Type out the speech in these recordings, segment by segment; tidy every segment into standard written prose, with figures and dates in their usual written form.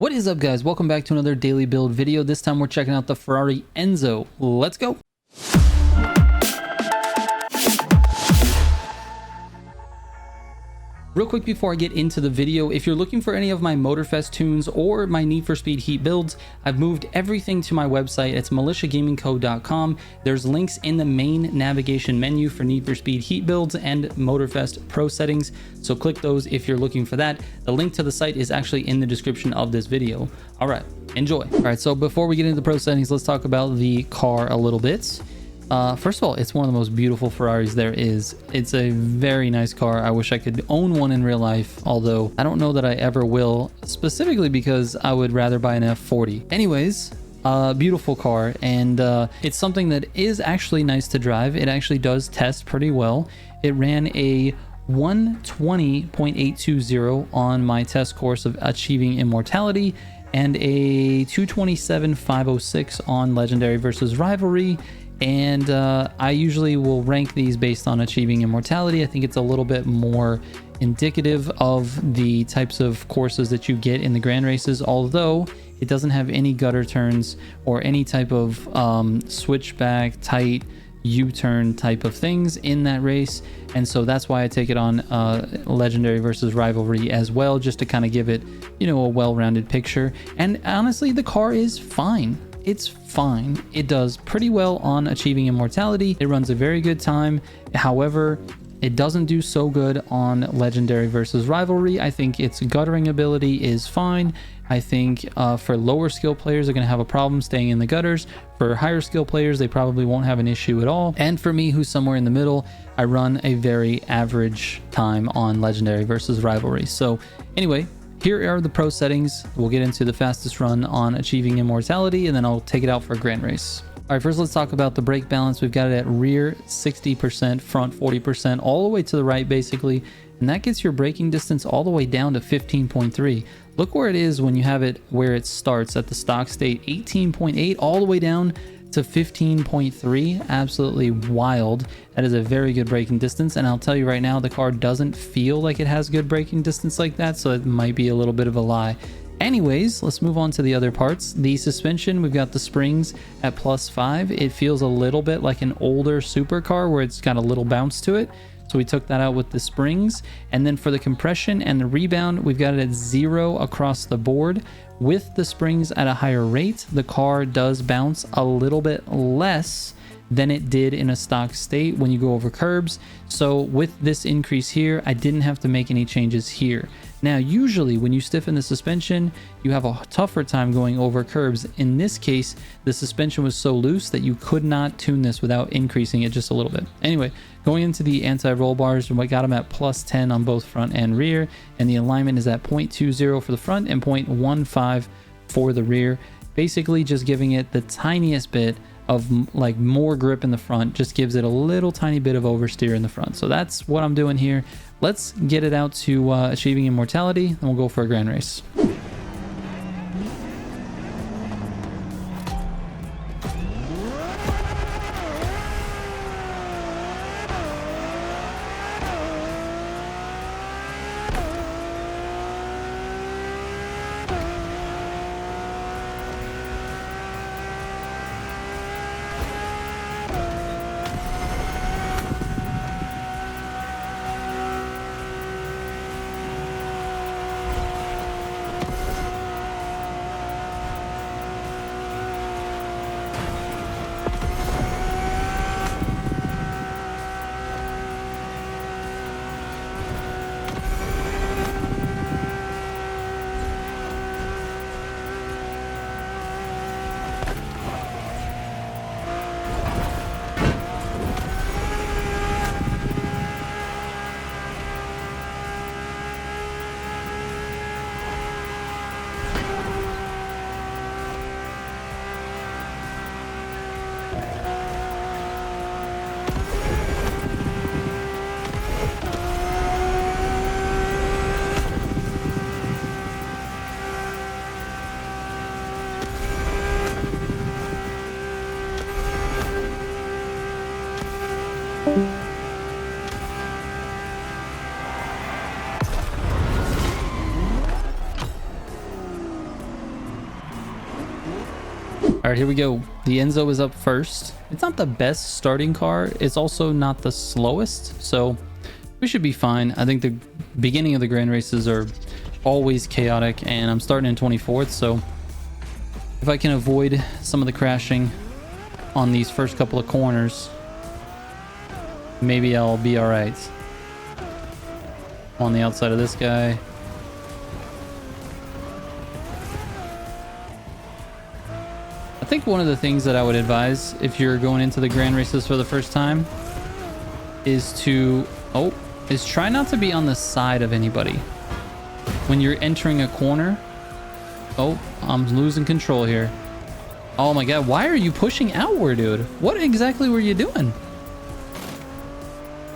What is up, guys? Welcome back to another daily build video. This time we're checking out the Ferrari ENZO. Let's go. Real quick before I get into the video, if you're looking for any of my Motorfest tunes or my Need for Speed Heat builds, I've moved everything to my website. It's militiagamingco.com. There's links in the main navigation menu for Need for Speed Heat builds and Motorfest Pro settings, so click those if you're looking for that. The link to the site is actually in the description of this video. All right, enjoy. All right, so before we get into the pro settings, let's talk about the car a little bit. First of all, it's one of the most beautiful Ferraris there is. It's a very nice car. I wish I could own one in real life, although I don't know that I ever will, specifically because I would rather buy an F40. Anyways, beautiful car, and it's something that is actually nice to drive. It actually does test pretty well. It ran a 120.820 on my test course of Achieving Immortality and a 227.506 on Legendary versus Rivalry. And I usually will rank these based on Achieving Immortality. I think it's a little bit more indicative of the types of courses that you get in the grand races, although it doesn't have any gutter turns or any type of switchback, tight, U-turn type of things in that race. And so that's why I take it on Legendary versus Rivalry as well, just to kind of give it, you know, a well-rounded picture. And honestly, the car is fine. It's fine. It does pretty well on Achieving Immortality. It runs a very good time. However, it doesn't do so good on Legendary versus Rivalry. I think its guttering ability is fine. I think for lower skill players, they're going to have a problem staying in the gutters. For higher skill players, they probably won't have an issue at all. And for me, who's somewhere in the middle, I run a very average time on Legendary versus Rivalry. So anyway, here are the pro settings. We'll get into the fastest run on Achieving Immortality, and then I'll take it out for a grand race. All right, first let's talk about the brake balance. We've got it at rear 60%, front 40%, all the way to the right basically, and that gets your braking distance all the way down to 15.3. Look where it is when you have it where it starts at the stock state, 18.8 all the way down to 15.3. Absolutely wild. That is a very good braking distance, and I'll tell you right now, the car doesn't feel like it has good braking distance like that, so it might be a little bit of a lie. Anyways, let's move on to the other parts. The suspension, we've got the springs at +5. It feels a little bit like an older supercar where it's got a little bounce to it, so we took that out with the springs. And then for the compression and the rebound, we've got it at 0 across the board. With the springs at a higher rate, the car does bounce a little bit less than it did in a stock state when you go over curbs. So with this increase here, I didn't have to make any changes here. Now, usually when you stiffen the suspension, you have a tougher time going over curbs. In this case, the suspension was so loose that you could not tune this without increasing it just a little bit. Anyway, going into the anti-roll bars, we got them at +10 on both front and rear, and the alignment is at 0.20 for the front and 0.15 for the rear. Basically just giving it the tiniest bit of like more grip in the front, just gives it a little tiny bit of oversteer in the front. So that's what I'm doing here. Let's get it out to Achieving Immortality, and we'll go for a grand race. All right, here we go. The Enzo is up first. It's not the best starting car. It's also not the slowest, so we should be fine. I think the beginning of the grand races are always chaotic, and I'm starting in 24th, so if I can avoid some of the crashing on these first couple of corners, maybe I'll be all right. On the outside of this guy. I think one of the things that I would advise if you're going into the grand races for the first time is try not to be on the side of anybody. When you're entering a corner, I'm losing control here. Oh my god, why are you pushing outward, dude? What exactly were you doing?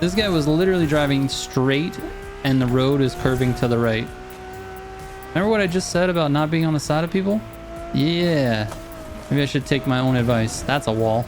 This guy was literally driving straight and the road is curving to the right. Remember what I just said about not being on the side of people? Yeah. Maybe I should take my own advice. That's a wall.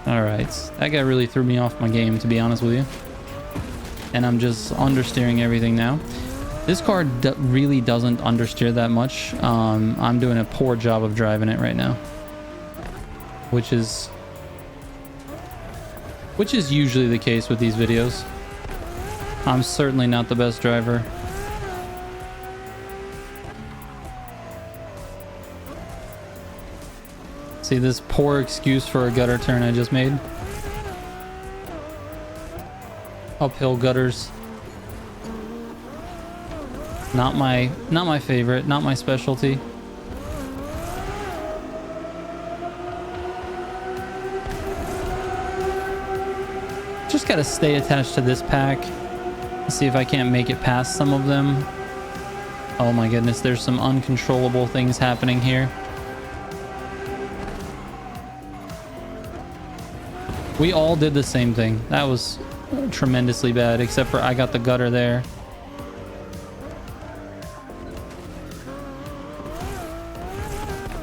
Alright. That guy really threw me off my game, to be honest with you. And I'm just understeering everything now. This car really doesn't understeer that much. I'm doing a poor job of driving it right now. Which is usually the case with these videos. I'm certainly not the best driver. See this poor excuse for a gutter turn I just made? Uphill gutters. Not my favorite, not my specialty. Just gotta stay attached to this pack. See if I can't make it past some of them. Oh my goodness, there's some uncontrollable things happening here. We all did the same thing. That was tremendously bad, except for I got the gutter there.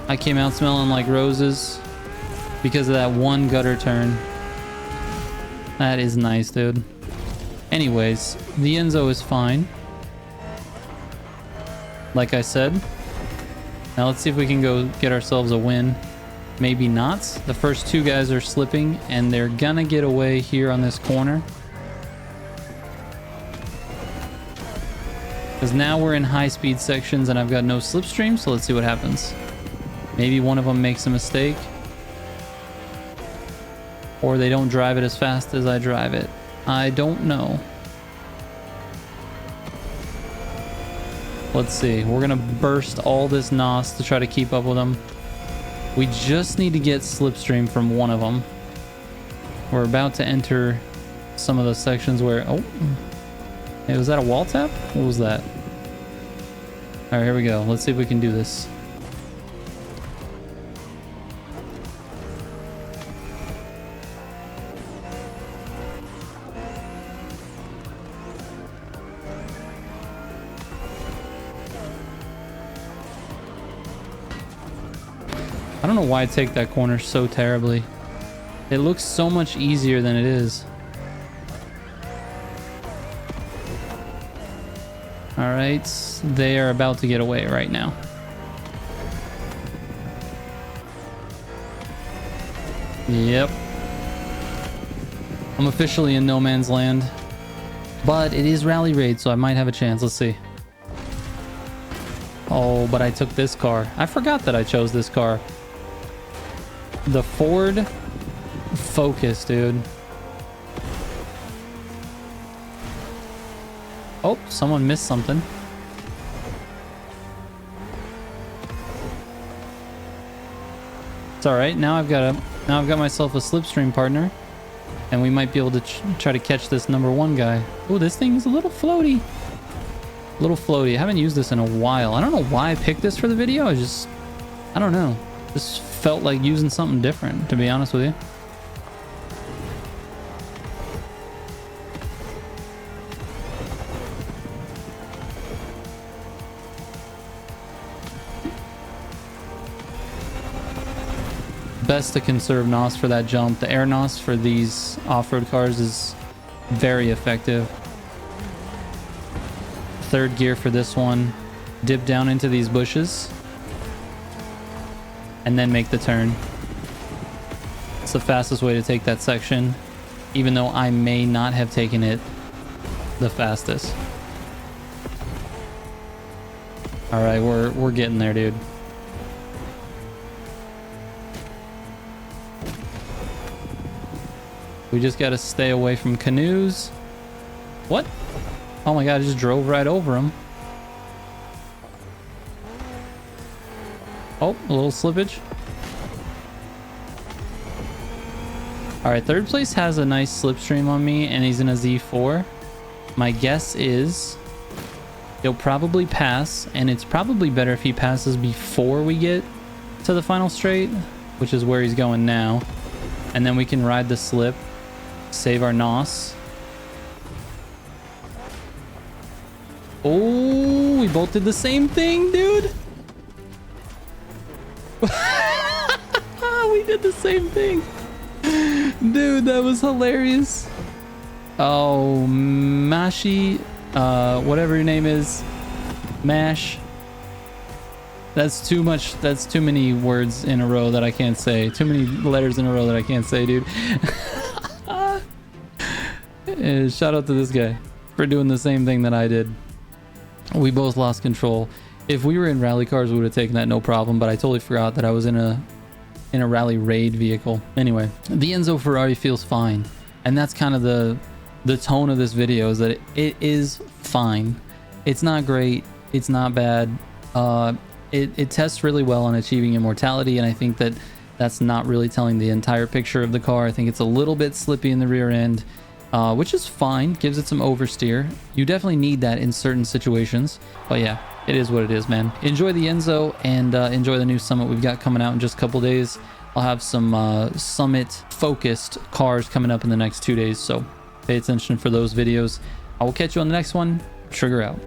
I came out smelling like roses because of that one gutter turn. That is nice, dude. Anyways, the Enzo is fine. Like I said. Now let's see if we can go get ourselves a win. Maybe not. The first two guys are slipping and they're gonna get away here on this corner. Because now we're in high speed sections and I've got no slipstream, so let's see what happens. Maybe one of them makes a mistake. Or they don't drive it as fast as I drive it. I don't know. Let's see. We're gonna burst all this NOS to try to keep up with them. We just need to get slipstream from one of them. We're about to enter some of those sections where... Oh. Hey, was that a wall tap? What was that? Alright, here we go. Let's see if we can do this. I don't know why I take that corner so terribly. It looks so much easier than it is. Alright, they are about to get away right now. Yep. I'm officially in no man's land. But it is rally raid, so I might have a chance. Let's see. Oh, but I took this car. I forgot that I chose this car. The Ford Focus, dude. Oh, someone missed something. It's all right. Now I've got myself a slipstream partner, and we might be able to try to catch this number one guy. Oh, this thing is a little floaty. A little floaty. I haven't used this in a while. I don't know why I picked this for the video. I don't know. Just felt like using something different, to be honest with you. Best to conserve NOS for that jump. The air NOS for these off-road cars is very effective. Third gear for this one. dip down into these bushes, and then make the turn. It's the fastest way to take that section, even though I may not have taken it the fastest. All right, we're getting there, dude. We just got to stay away from canoes. What? Oh my god, I just drove right over them. Oh, a little slippage. All right, third place has a nice slipstream on me, and he's in a Z4. My guess is he'll probably pass, and it's probably better if he passes before we get to the final straight, which is where he's going now. And then we can ride the slip, save our NOS. Oh, we both did the same thing, dude. We did the same thing. Dude, that was hilarious. Oh, Mashi, whatever your name is, Mash. That's too much. That's too many words in a row that I can't say. Too many letters in a row that I can't say, dude. Shout out to this guy for doing the same thing that I did. We both lost control. If we were in rally cars, we would have taken that no problem, but I totally forgot that I was in a rally raid vehicle. Anyway, the Enzo Ferrari feels fine, and that's kind of the tone of this video, is that it is fine. It's not great, it's not bad. It tests really well on achieving immortality, and I think that that's not really telling the entire picture of the car. I think it's a little bit slippy in the rear end, which is fine, gives it some oversteer. You definitely need that in certain situations, but yeah, it is what it is, man. Enjoy the Enzo, and enjoy the new Summit we've got coming out in just a couple days. I'll have some Summit focused cars coming up in the next 2 days, so pay attention for those videos. I will catch you on the next one. Trigger out.